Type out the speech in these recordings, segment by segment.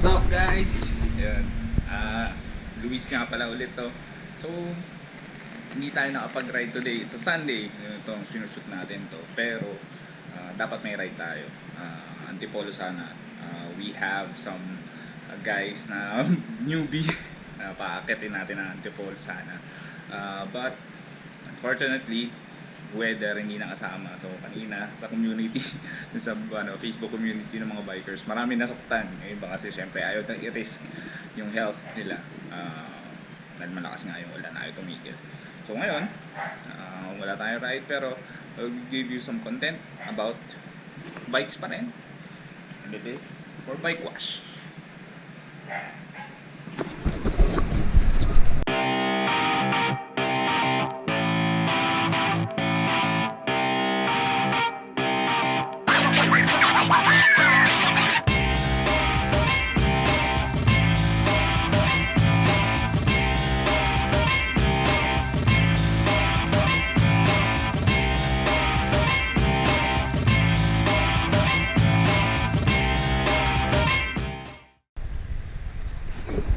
What's up guys? Ayan. Luis nga pala ulit to. So, hindi tayo nakapag-ride today. It's a Sunday. Ito ang sinushoot natin to. Pero, dapat may ride tayo. Antipolo sana. We have some guys na newbie na paakitin natin ang Antipolo sana. But, unfortunately, weather hindi nakasama. So kanina sa community, sa Facebook community ng mga bikers, marami nasaktan. Iba kasi syempre ayaw nang i-risk yung health nila. Dahil malakas nga yung ulan, ayaw tumigil. So ngayon, wala tayong ride pero I'll give you some content about bikes pa rin. And it is for bike wash.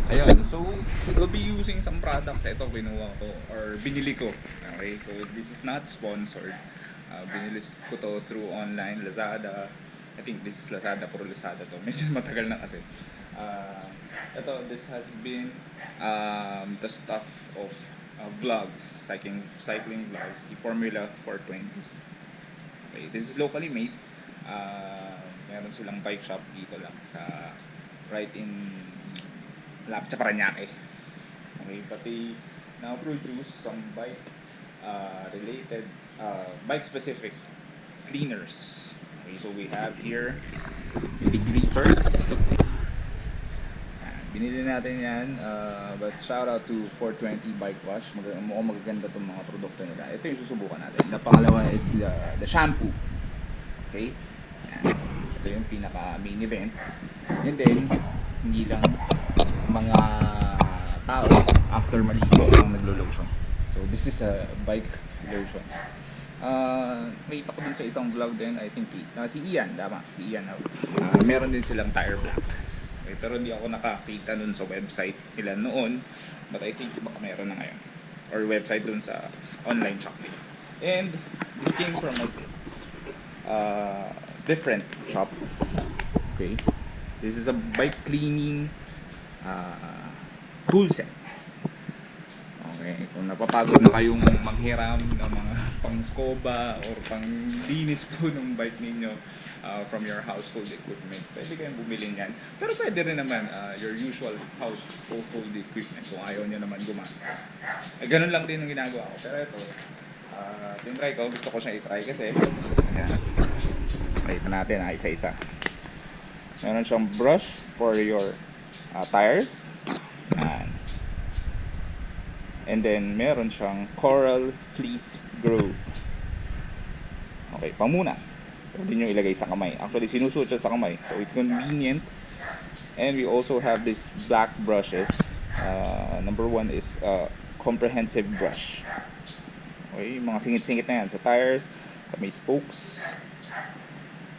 Ayun, so we'll be using some products. Ito kinuha ko or binili ko. Okay, so this is not sponsored. Binili ko to through online, Lazada. I think this is Lazada, puro Lazada to. Medyo matagal na kasi. This has been the stuff of vlogs, cycling vlogs, the Formula 420. Okay, this is locally made. Meron silang bike shop dito lang sa right in lapit sa Parañaque. Okay, but they now produce some bike related, bike specific cleaners. Okay, so we have here the Griefer. Binili natin yan, but shout out to 420 Bike Wash. Mukhang magaganda itong mga produkto nila. Ito yung susubukan natin. The pangalawa is the shampoo. Okay, ito yung pinaka main event. And then hindi lang mga tao after maligo ang naglo-lotion. So this is a bike lotion. Nakita ko dun sa isang vlog din, I think si Ian, si Ian. Meron din silang tire black. Okay, pero hindi ako nakakita dun sa website nila noon, but I think baka meron na ngayon. Or website dun sa online shop nila. And this came from a different shop. Okay, this is a bike cleaning tool set. Okay, kung napapagod na kayong manghiram ng mga pang-scoba or pang-linis po ng bike ninyo from your household equipment, pwede kayong bumili niyan. Pero pwede rin naman your usual household equipment kung ayaw nyo naman gumasta. Ganun lang din ang ginagawa ko. Pero ito, tinry ko, gusto ko siya i-try kasi ayan, try pa natin isa-isa. Meron siyang brush for your tires, and then meron siyang coral fleece grove. Okay, pamunas. Pwede nyo ilagay sa kamay. Actually, sinusuot siya sa kamay, so it's convenient. And we also have these black brushes. Number one is comprehensive brush. Okay, mga singit-singit na yan sa tires, sa may spokes.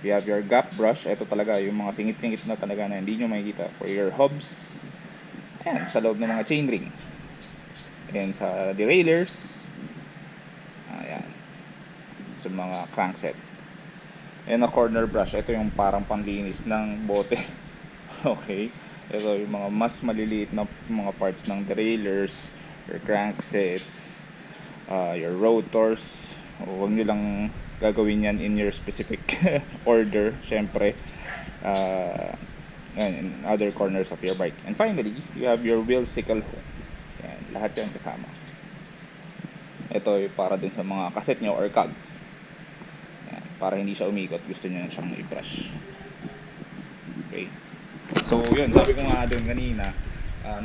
We have your gap brush. Ito talaga yung mga singit-singit na talaga na hindi nyo makikita. For your hubs. Ayan, sa loob ng mga chainring. And sa derailleurs. Ayan. Sa mga crankset. And a corner brush. Ito yung parang panlinis ng bote. Okay. Ito yung mga mas maliliit na mga parts ng derailleurs, your cranksets, your rotors. Huwag nyo lang gagawin yan in your specific order, syempre. And other corners of your bike. And finally, you have your wheel sickle hook. Yan, lahat yan kasama. Ito yung para dun sa mga cassette nyo or cogs. Yan, para hindi siya umikot, gusto nyo na siyang i-brush. Okay. So yun, sabi ko nga dun kanina,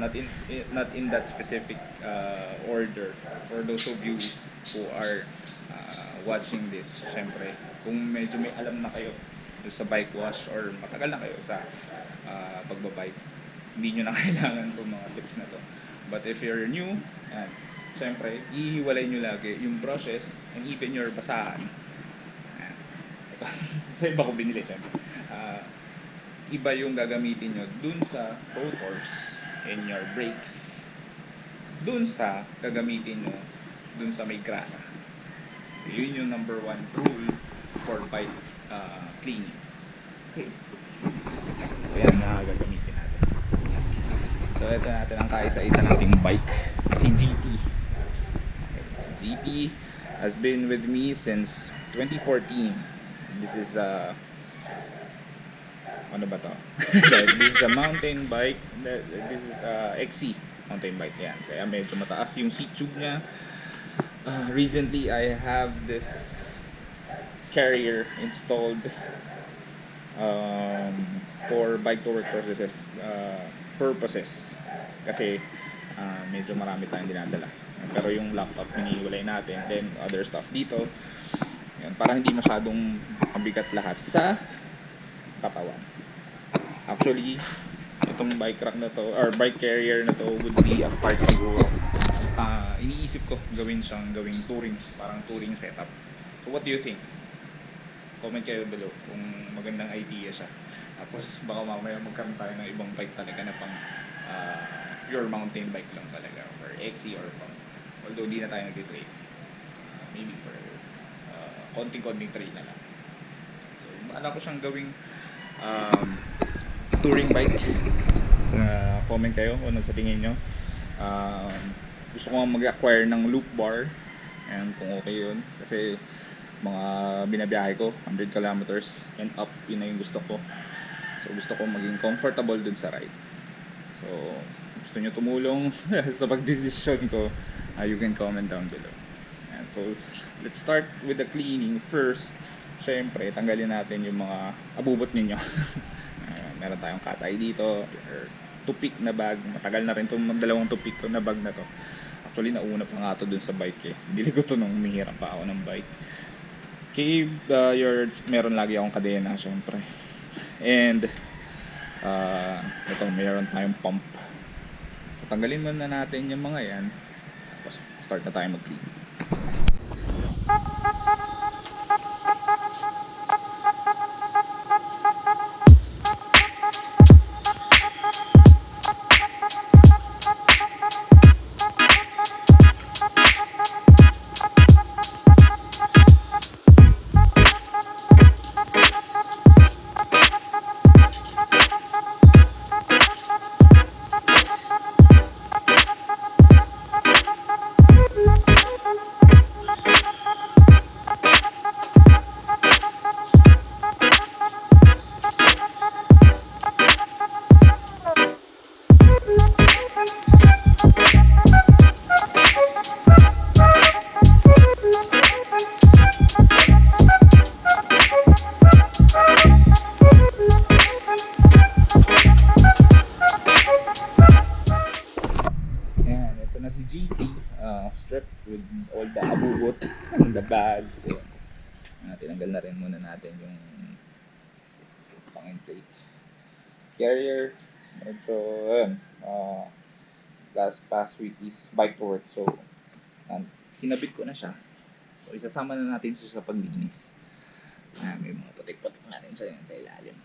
not in that specific order. For those of you who are watching this, syempre, kung medyo may alam na kayo sa bike wash or matagal na kayo sa pagbabike, hindi nyo na kailangan itong mga tips na to. But if you're new, yan, syempre, ihiwalay nyo lagi yung brushes and even your basahan. Yan. Ito, sa iba ko binili, syempre. iba yung gagamitin nyo dun sa rotors and your brakes dun sa gagamitin nyo dun sa may grasa. Yun yung number 1 rule for bike cleaning. Okay. So yan na gagamitin natin. So ito natin ang kaisa-isa nating bike, si GT. Okay. Si GT has been with me since 2014. This is ano ba to? This is a mountain bike. This is XC mountain bike yan. Kaya medyo mataas yung seat tube niya. Recently I have this carrier installed for bike to work purposes kasi medyo marami tayong dinadala, pero yung laptop hiniwalay natin, then other stuff dito yan, para hindi masyadong mabigat lahat sa katawan. Actually itong bike rack na to or bike carrier na to would be a start siguro. Iniisip ko gawing touring, parang touring setup. So what do you think? Comment kayo below kung magandang idea siya. Tapos baka mamaya magkaroon tayo ng ibang bike talaga na pang pure mountain bike lang talaga, or XC or pang, although di na tayo nag-trail, maybe for konting trail na lang. So baala ko siyang gawing touring bike. Comment kayo kung ano sa tingin nyo. Gusto ko mag-acquire ng loop bar, and kung okay yun, kasi mga binabiyahe ko 100 kilometers and up, yun na yung gusto ko. So gusto ko maging comfortable dun sa ride. So gusto nyo tumulong sa pagdesisyon ko, you can comment down below. And so let's start with the cleaning first. Syempre tanggalin natin yung mga abubot ninyo. Meron tayong katay dito, or tupik na bag. Matagal na rin itong dalawang tupik ko na bag na to. Actually nauna pa nga to dun sa bike Bili ko to nung umihirap pa ako ng bike. Okay, meron lagi akong kadena syempre. And ito meron tayong pump. So, tanggalin muna natin yung mga yan. Tapos start na tayo mag-clean. Si GT, stripped with all the abubot, the bags. Tinanggal na rin muna natin yung pang-inflate. Carrier, medyo, past week is bike to work. So, hinabit ko na siya. So, isasama na natin siya sa paglinis. May mga putik-putik natin siya sa ilalim.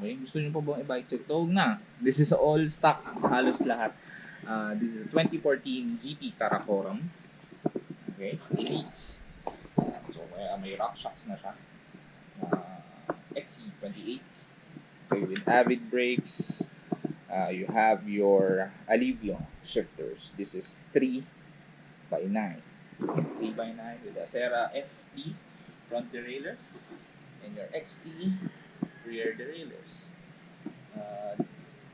Okay, gusto nyo pa bang i-bike check? Huwag na. This is all stock, halos lahat. This is a 2014 GT Karakoram. Okay, Elites. So may rock shocks na siya. XC28. Okay, with Avid brakes. You have your Alivio shifters. This is 3x9. 3x9 with a Serra FD front derailleur and your XT rear derailleurs.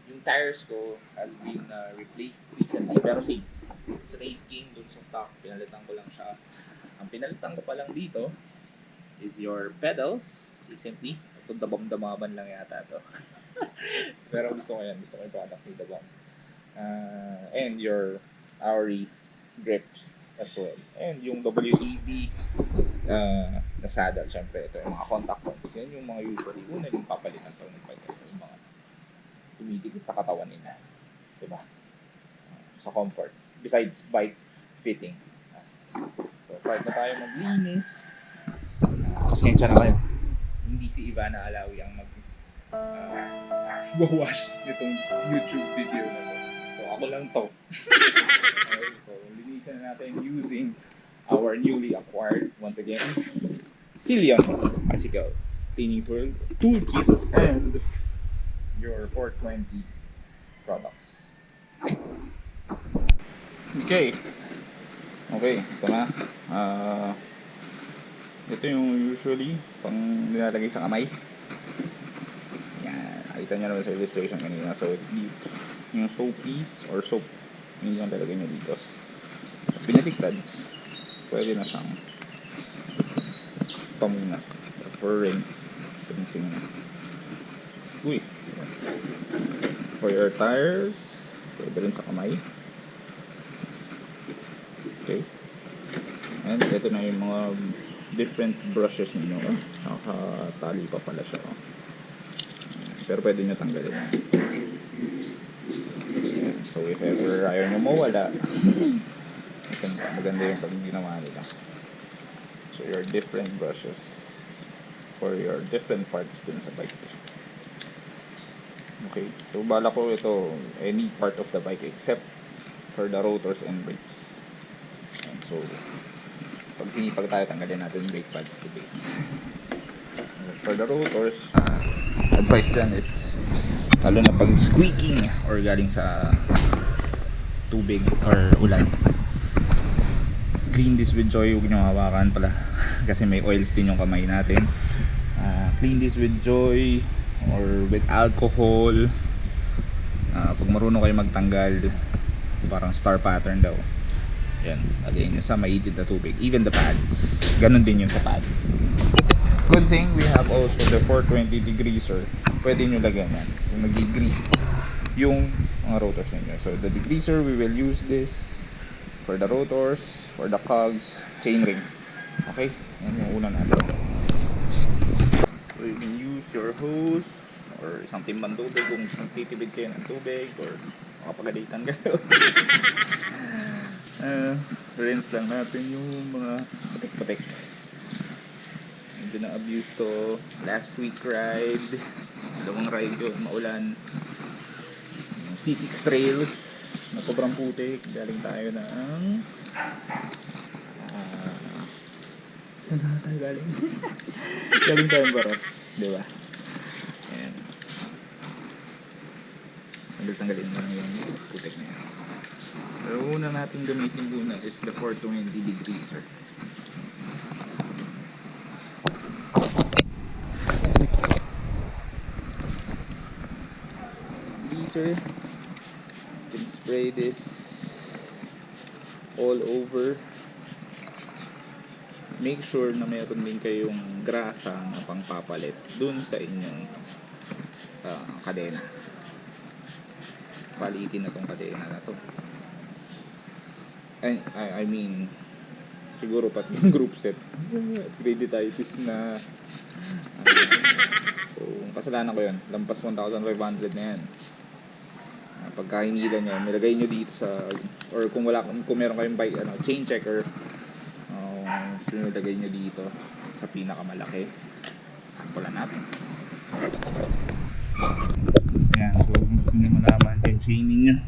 Yung tires ko has been replaced recently, pero same, it's Race King dun sa stock, pinalitan ko lang siya. Ang pinalitan ko pa lang dito is your pedals, recently. Ito Dabam-Damaban lang yata to. Pero gusto ko yung products ni Dabam. And your Auri grips as well, and yung WTB na saddle. Syempre ito yung mga contact points, yan yung mga usually una yung papalitan pag nagpagay, yung mga tumidikit sa katawan nila, diba? Sa comfort, besides bike fitting. So start na tayo maglinis. Pasensya na kayo, hindi si Ivana Alawi ang wash itong YouTube video na to. So ako lang to. Okay, so linisan na natin using our newly acquired, once again, Cillian Bicycle Cleaning Toolkit and your 420 products. Okay. Okay, ito na. Ito yung usually pang nilalagay sa kamay. Yan. Nakita nyo naman sa illustration kanina. So, dito, yung soapy or soap, hindi yung lalagay nyo dito. Binaliktad, pwede na siyang pamunas for rinse. Rinsing na. Uy. For your tires, pwede rin sa kamay. Okay. And ito na yung mga different brushes ninyo. Nakakatali pa pala siya. Pero pwede nyo tanggalin. So if ever ayaw nyo mawala, maganda yung pag ginawa nila. So your different brushes for your different parts dun sa bike. Okay. So bala ko ito any part of the bike except for the rotors and brakes. And so pag sinipag tayo, tanggalin natin yung brake pads today. For the rotors, advice dyan is lalo na pag squeaking or galing sa tubig or ulan, clean this with joy. Huwag nyo hawakan pala kasi may oils din yung kamay natin. Clean this with joy or with alcohol. Pag marunong kayo magtanggal, parang star pattern daw, yan, lagyan nyo sa maitit na tubig. Even the pads, ganun din yun sa pads. Good thing we have also the 420 degreaser. Pwede nyo lagyan yan yung nag-grease yung mga rotors ninyo. So the degreaser, we will use this for the rotors, for the cogs, chainring. Okay, yan yung una natin. So you can use your hose or isang timbang tubig kung titibid kayo ng tubig or makapagalitan kayo. Rinse lang natin yung mga patik-patik. Medyo na-abuse to last week ride. Dalawang ride yun, maulan. C6 trails na sobrang putik. Galing tayo ng saan na tayo galing? Galing tayo ng Baros, diba? Ayan. Tanggalin mo lang yung putik na yan. Pero una natin gamitin muna is the 420 degreaser. Degreaser, you can spray this all over. Make sure na mayroon din kayong grasa na pangpapalit dun sa inyong kadena. Palitin na tong kadena na to. I mean, siguro pati yung group set. Credititis na. So, kasalanan ko yun. Lampas 1,500 na yan. Pagka hinila nyo, nilagay nyo dito sa, or kung meron kayong bike, chain checker, so nilagay nyo dito sa pinakamalaki. Sampulan natin. Yan, so gusto nyo malaman yung chaining nyo.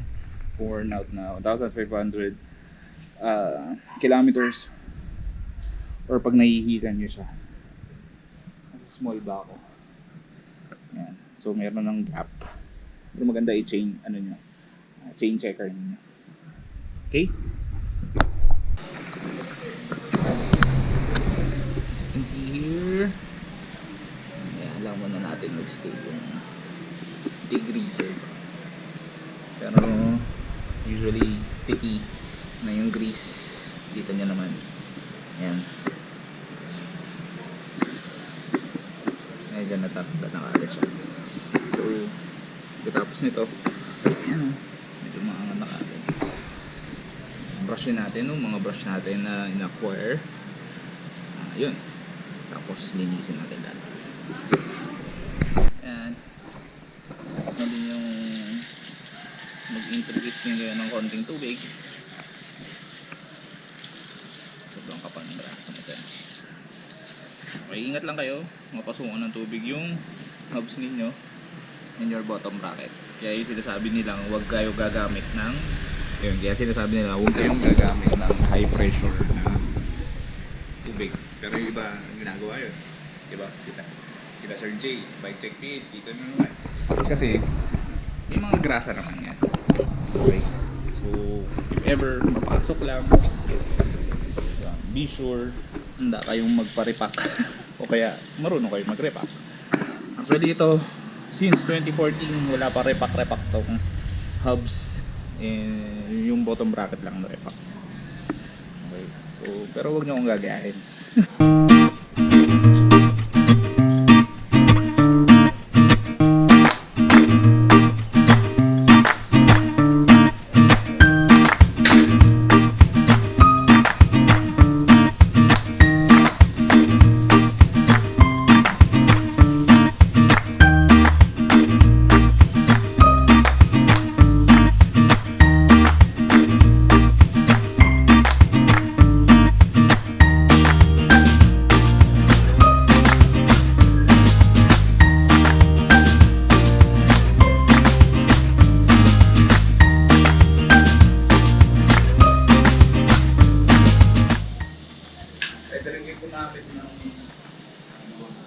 Worn out na 1,500 kilometers or pag nahihilan nyo siya. Nasa small ba ako? Yan. So meron ng gap. Pero maganda i-chain, chain checker niyo. Okay? As you can see here, alam mo na natin mag-stay yung degreaser. Pero usually sticky na yung grease. Dito nyo naman. Ayan. Medyo natatanda na agad siya. So, pagkatapos nito, ayan, medyo maangat na agad. Brush natin, mga brush natin na in-acquire. Yun. Tapos, linisin natin lahat. And, ito din yung mag-introduce nyo ng konting tubig. Sobrang kapal ng braso natin. Okay, ingat lang kayo. Mapasukan ng tubig yung hubs ninyo. in your bottom bracket. Kaya yung sinasabi nilang huwag kayo gagamit ng yun, kaya sinasabi nila huwag kayong gagamit ng high pressure na tubig. Pero yung iba ginagawa yun. Diba? Sila Sir J, Bike Check PH, dito na naman. Kasi may mga grasa naman yan. Okay. So, if ever mapasok lang, be sure handa kayong magpa-repack o kaya marunong kayong mag-repack. Actually ito, since 2014 wala pa repack tong hubs, yung bottom bracket lang na repack. Okay. So, pero wag niyo akong gagayahin.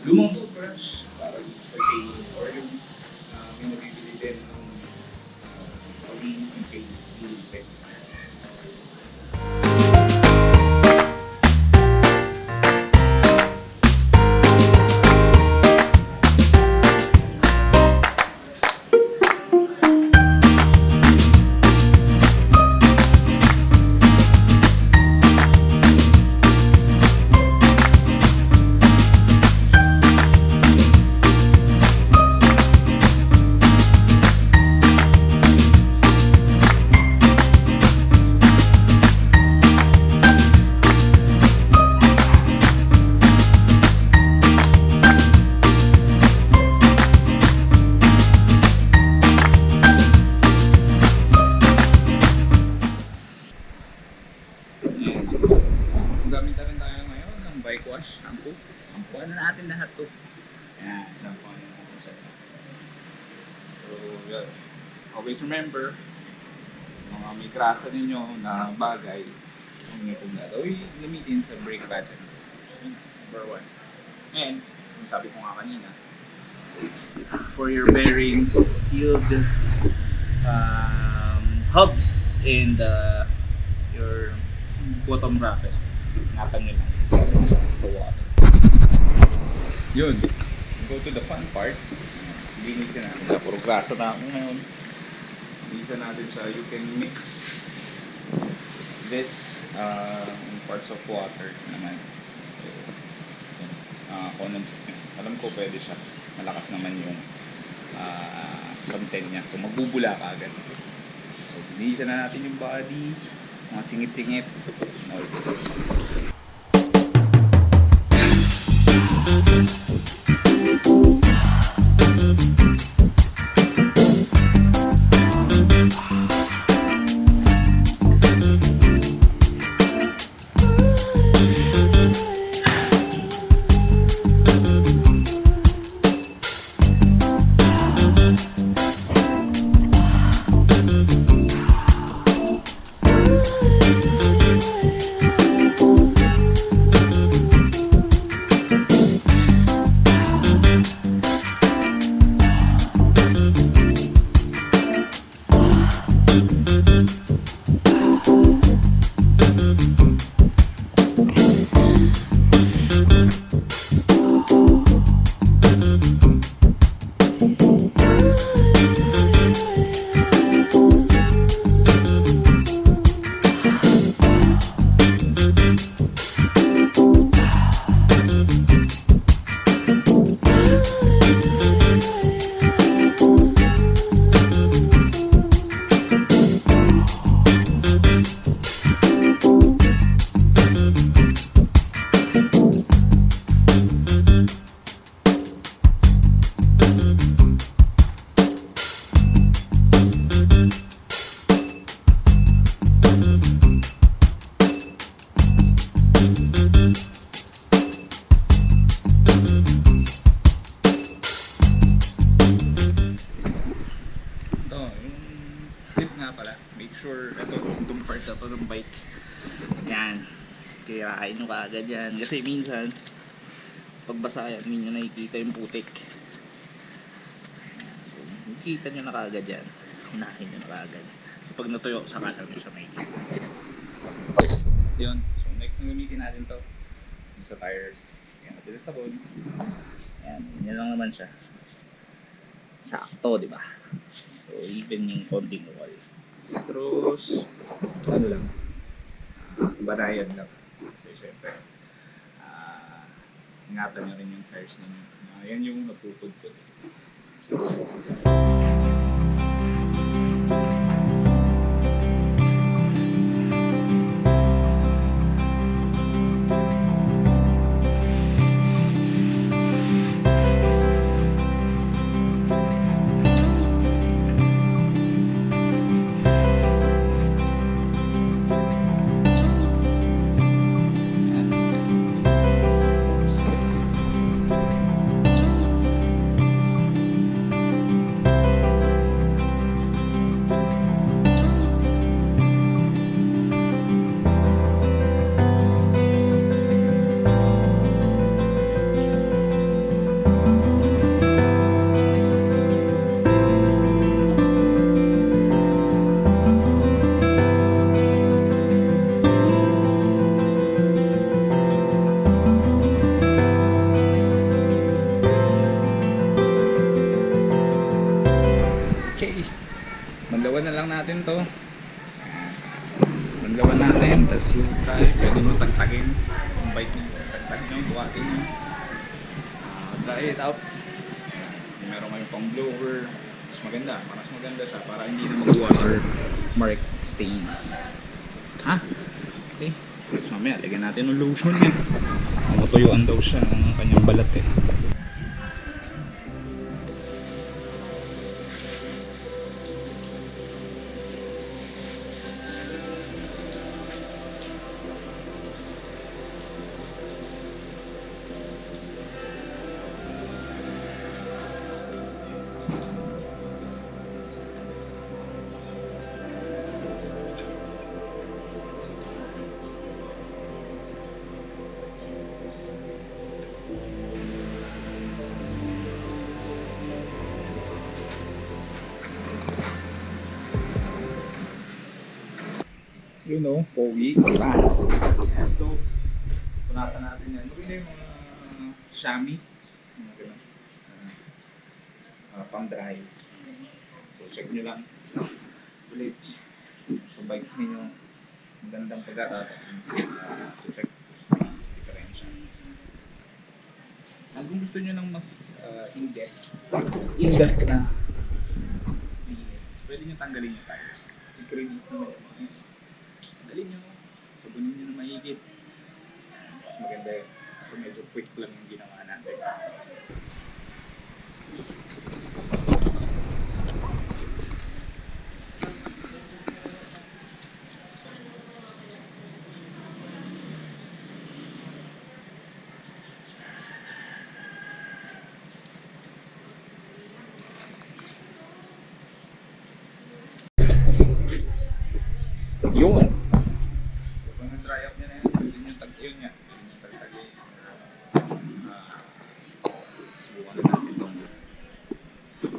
Lumang toothbrush para sa shade or yung may nabibili din ng pagiging ng shade lupit. Gamit na rin tayo ngayon ng bike wash, shampoo. Shampooan na natin lahat to. Ayan, shampooan na natin siya. So, yeah. Always remember, mga may grasa ninyo na bagay, kung nyo itong gagawin, gamitin sa brake pads and number 1. And, yung sabi ko nga kanina, for your bearings, sealed hubs and your bottom bracket. Ingatan nyo lang sa water. Yun. Go to the fun part. Linisin natin siya. Puro grasa na ako ngayon. Linisin natin siya. You can mix this parts of water naman. Alam ko pwede siya. Malakas naman yung content niya. So magbubula ka agad. So linisin na natin yung body. Mga singit-singit. Okay. pala, make sure itong part na to ng bike. Yan. Kirain nyo kaagad yan. Kasi minsan, pagbasa yan, hindi nyo nakikita yung putik. So, nakikita nyo na kaagad yan. Unahin nyo na kaagad. So, pag natuyo, saka lang nyo siya makikita. Yun. So, next na gamitin natin to. Yung sa tires. Yan, natin sa sabon. Yan. Yan lang naman siya. Sakto, di ba? So, even yung konting wall. Terus, ano lang, banayan lang. Kasi syempre, ingatan nyo rin yung tires ninyo. Yan yung napupudpud. Manlawan na lang natin to. Manlawan natin, tapos tayo pwede mo tagtagin yung bike nyo, tagtagin nyo, buhatin nyo, dry it out. Meron kayong pang blower, mas maganda siya para hindi na mag-water mark stains. Ha? Okay, tapos mamaya lagyan natin ng lotion yan. Matuyuan daw siya ng kanyang balat eh. You know, pogi, diba? So, punatan natin yan. Ito yung mga chamois, pang dry. So, check nyo lang ulit sa bikes ninyo. Magandang pagkakataon. So, check differential. Kung gusto nyo ng mas in-depth na linis, pwede nyo tanggalin yung tires. I-release naman yung tanggalin nyo, sabunin nyo na mahigit. Mas maganda yun. So, medyo quick lang yung ginawa natin. Yun. Kung nag-dry up nyo na yan, pwede nyo tag-yun niya. Pwede nyo tag-tagin. Subukan na natin itong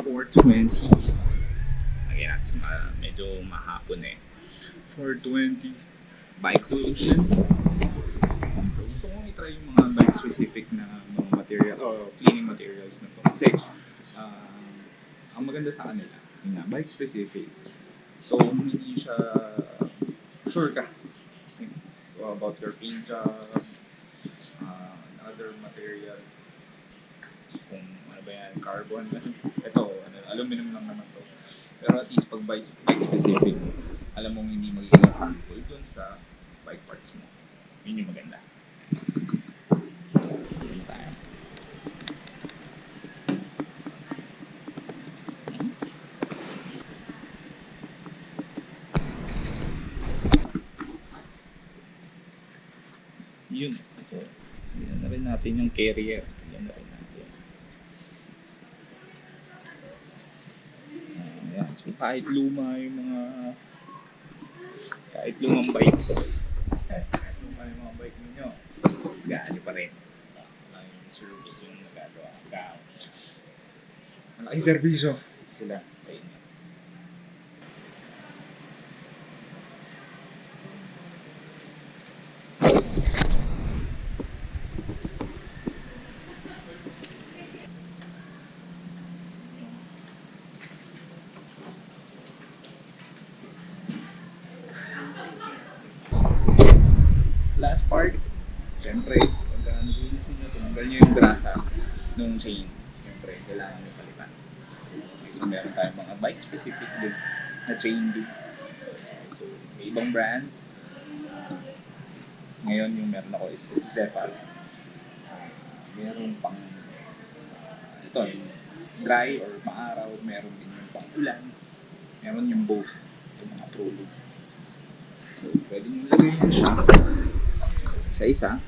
420. Again, that's medyo mahapon eh. 420 bike lotion. So, gusto kong i-try yung mga bike specific na mga material o cleaning materials na to. Kasi, ang maganda sa kanila, yun nga, bike specific. So, hindi siya sure ka about your paint job, other materials, kung ano ba yan, carbon, ito, aluminum lang naman to. Pero at least pag bike specific, alam mong hindi magiging harmful dun sa bike parts mo. Yun yung maganda. Yun tayo. Yun. Ito. Yan na rin natin yung carrier. Yan na rin natin. Ayan. So, kahit luma yung mga kahit lumang bikes kahit luma yung mga bike ninyo, gaano pa rin. Wala yung service yung nagagawa. Malaking servisyo sila sa inyo. Last part, syempre, pagka nilinis nyo, tinanggal nyo yung grasa nung chain. Syempre, kailangan nyo palitan. Okay, so meron tayong mga bike specific din na chain din. So, may ibang brands. Ngayon yung meron ako is Zephyr. Meron pang ito yung dry or maaraw, meron din yung pang ulan. Meron yung both, yung mga trolling. So, pwede nyo lagay yan siya isa-isa.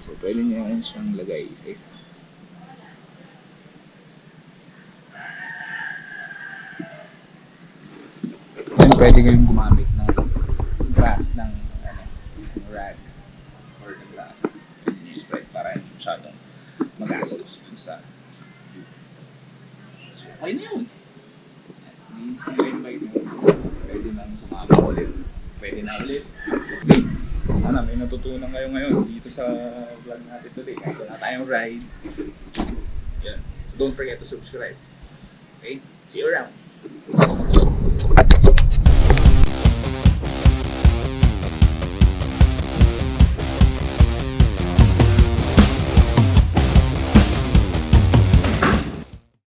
So, pwede nyo yan siyang lagay isa-isa. Then, pwede kayong gumamit ng grass, ng rag or ng glass. Pwede nyo spread para hindi masyadong magastos dun sa so, okay na yun. Hindi nyo yung bike nyo. Pwede nang sumama ulit. Pwede na ulit. Okay. Sana may natutunan kayo ngayon dito sa vlog natin today. Kahit wala tayong ride. Yan. So don't forget to subscribe. Okay? See you around.